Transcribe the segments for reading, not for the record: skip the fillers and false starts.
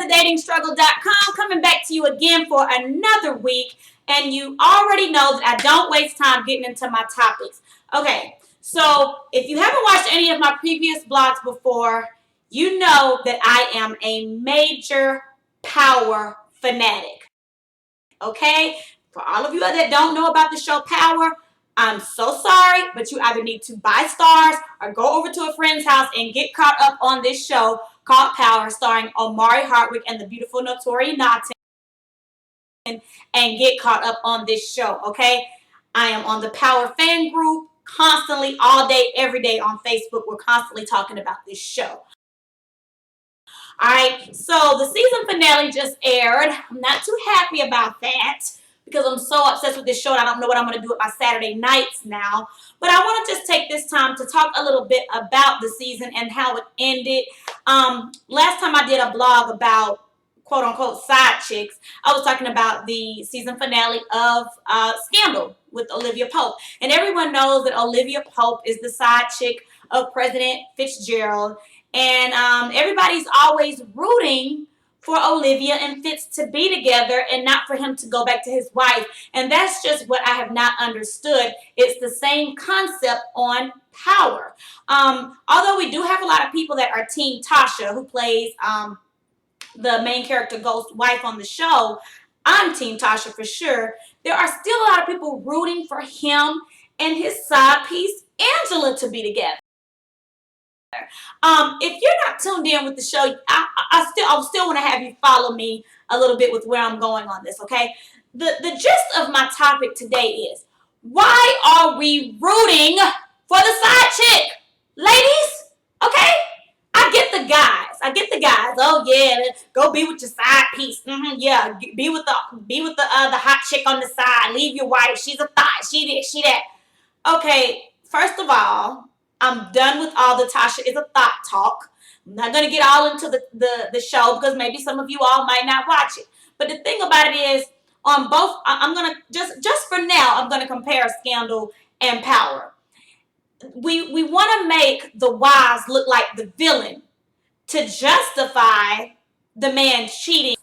thedatingstruggle.com, coming back to you again for another week. And you already know that I don't waste time getting into my topics. Okay, so if you haven't watched any of my previous blogs before, you know that I am a major power fanatic. Okay, for all of you that don't know about the show Power, I'm so sorry, but you either need to buy Starz or go over to a friend's house and get caught up on this show called Power, starring Omari Hardwick and the beautiful Notori Naughton, and get caught up on this show, okay? I am on the Power fan group constantly, all day, every day on Facebook. We're constantly talking about this show. Alright, so the season finale just aired. I'm not too happy about that because I'm so obsessed with this show and I don't know what I'm going to do with my Saturday nights now. But I want to just take this time to talk a little bit about the season and how it ended. Last time I did a blog about quote-unquote side chicks, I was talking about the season finale of Scandal with Olivia Pope. And everyone knows that Olivia Pope is the side chick of President Fitzgerald. And everybody's always rooting for Olivia and Fitz to be together and not for him to go back to his wife. And that's just what I have not understood. It's the same concept on Power. Although we do have a lot of people that are Team Tasha, who plays the main character Ghost's wife on the show. I'm Team Tasha for sure. There are still a lot of people rooting for him and his side piece, Angela, to be together. If you're not tuned in with the show, I still want to have you follow me a little bit with where I'm going on this, okay? The gist of my topic today is, why are we rooting for the side chick? Ladies, okay? I get the guys. Oh yeah, go be with your side piece. Yeah, be with the hot chick on the side. Leave your wife. She's a thought. She this, she that. Okay, first of all, I'm done with all the Tasha is a thought talk. I'm not going to get all into the show because maybe some of you all might not watch it. But the thing about it is, on both, I'm going to, just for now, I'm going to compare Scandal and Power. We want to make the wives look like the villain to justify the man cheating.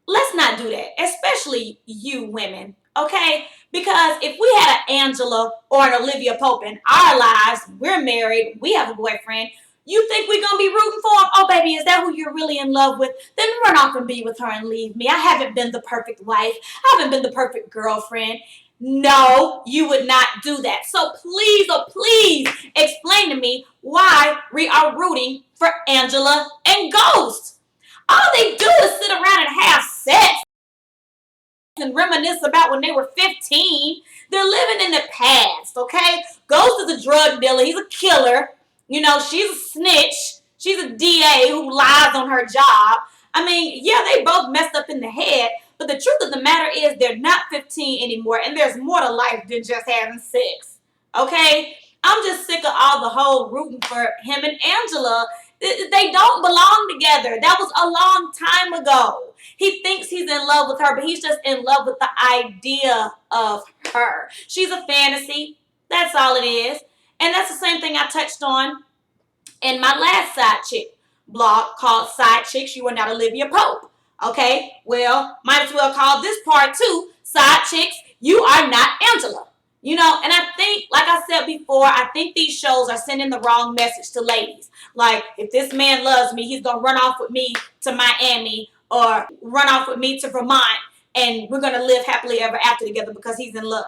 Let's not do that, especially you women, okay? Because if we had an Angela or an Olivia Pope in our lives, we're married, we have a boyfriend, you think we're going to be rooting for him? Oh, baby, is that who you're really in love with? Then run off and be with her and leave me. I haven't been the perfect wife. I haven't been the perfect girlfriend. No, you would not do that. So please, oh please, explain to me why we are rooting for Angela and Ghost. All they do is sit around and have sex and reminisce about when they were 15. They're living in the past, okay? Ghost is a drug dealer. He's a killer. You know, she's a snitch. She's a DA who lies on her job. I mean, yeah, they both messed up in the head, but the truth of the matter is they're not 15 anymore, and there's more to life than just having sex, okay? I'm just sick of all the whole rooting for him and Angela. They don't belong together. That was a long time ago. He thinks he's in love with her, but he's just in love with the idea of her. She's a fantasy. That's all it is. And that's the same thing I touched on in my last side chick blog called Side Chicks You Are Not Olivia Pope. Okay? Well, might as well call this part 2 Side Chicks You Are Not Angela. You know, and I think, like I said before, I think these shows are sending the wrong message to ladies. Like, if this man loves me, he's going to run off with me to Miami or run off with me to Vermont, and we're going to live happily ever after together because he's in love.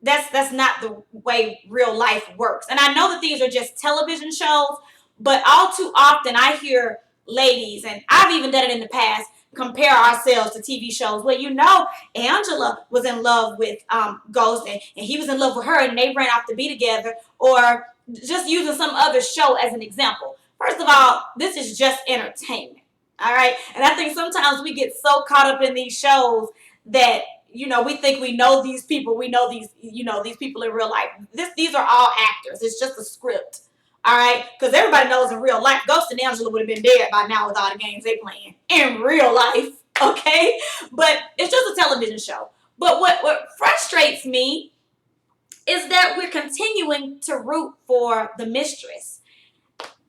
That's not the way real life works. And I know that these are just television shows, but all too often I hear ladies, and I've even done it in the past, compare ourselves to TV shows. Well, you know, Angela was in love with Ghost, and he was in love with her, and they ran off to be together. Or just using some other show as an example. First of all, this is just entertainment. All right? And I think sometimes we get so caught up in these shows that, you know, we think we know these people. We know these, you know, these people in real life. These are all actors. It's just a script. All right? Because everybody knows in real life, Ghost and Angela would have been dead by now with all the games they playing in real life. Okay? But it's just a television show. But what frustrates me is that we're continuing to root for the mistress.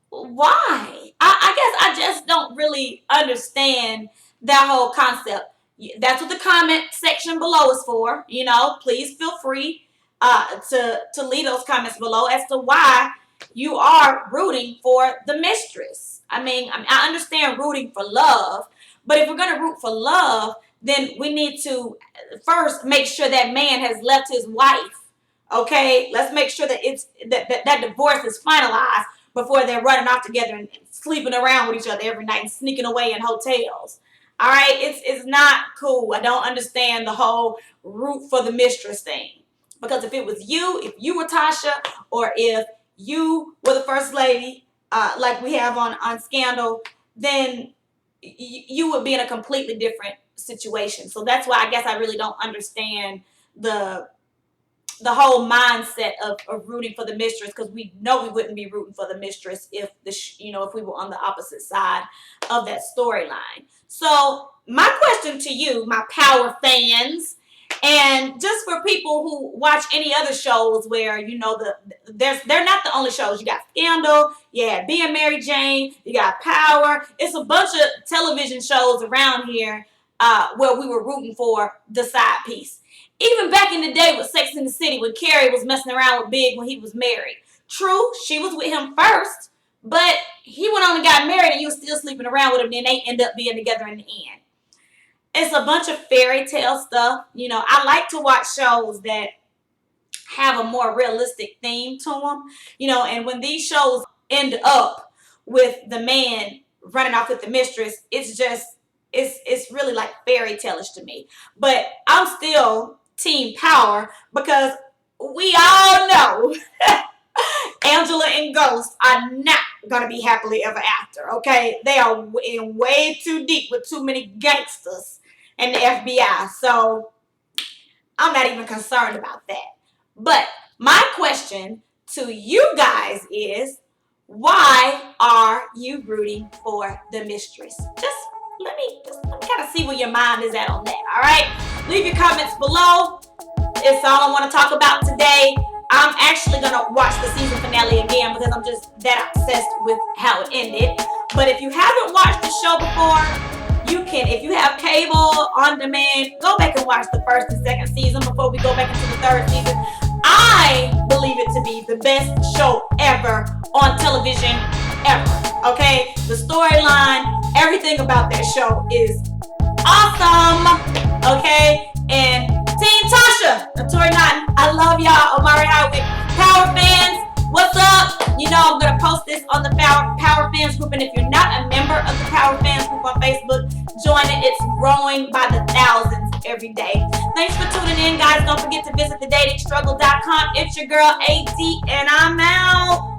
Why? I guess I just don't really understand that whole concept. That's what the comment section below is for. Please feel free to leave those comments below as to why you are rooting for the mistress. I understand rooting for love, but if we're gonna root for love, then we need to first make sure that man has left his wife. Okay, let's make sure that that divorce is finalized before they're running off together and sleeping around with each other every night and sneaking away in hotels. All right, it's not cool. I don't understand the whole root for the mistress thing. Because if you were Tasha, or if you were the first lady, like we have on Scandal, then you would be in a completely different situation. So that's why I guess I really don't understand the whole mindset of rooting for the mistress, because we know we wouldn't be rooting for the mistress if if we were on the opposite side of that storyline. So my question to you, my power fans, and just for people who watch any other shows where they're not the only shows. You got Scandal, yeah, Being Mary Jane, you got Power. It's a bunch of television shows around here where we were rooting for the side piece. Even back in the day with Sex and the City, when Carrie was messing around with Big when he was married. True, she was with him first, but he went on and got married and you was still sleeping around with him, and they end up being together in the end. It's a bunch of fairy tale stuff. I like to watch shows that have a more realistic theme to them. And when these shows end up with the man running off with the mistress, it's really like fairy tale-ish to me. But I'm still Team Power, because we all know Angela and Ghost are not going to be happily ever after, okay? They are in way too deep with too many gangsters and the FBI. So I'm not even concerned about that. But my question to you guys is, why are you rooting for the mistress? Let me kind of see where your mind is at on that, all right? Leave your comments below. It's all I want to talk about today. I'm actually going to watch the season finale again because I'm just that obsessed with how it ended. But if you haven't watched the show before, you can. If you have cable on demand, go back and watch the first and second season before we go back into the third season. I believe it to be the best show ever on television ever. Okay? The storyline, everything about that show is awesome. Okay? And Team Tasha, Tori Naughton, I love y'all. Omari Highway. Power fans, what's up? I'm going to post this on the Power Fans group. And if you're not a member of the Power Fans group on Facebook, join it. It's growing by the thousands every day. Thanks for tuning in, guys. Don't forget to visit thedatingstruggle.com. It's your girl, AD, and I'm out.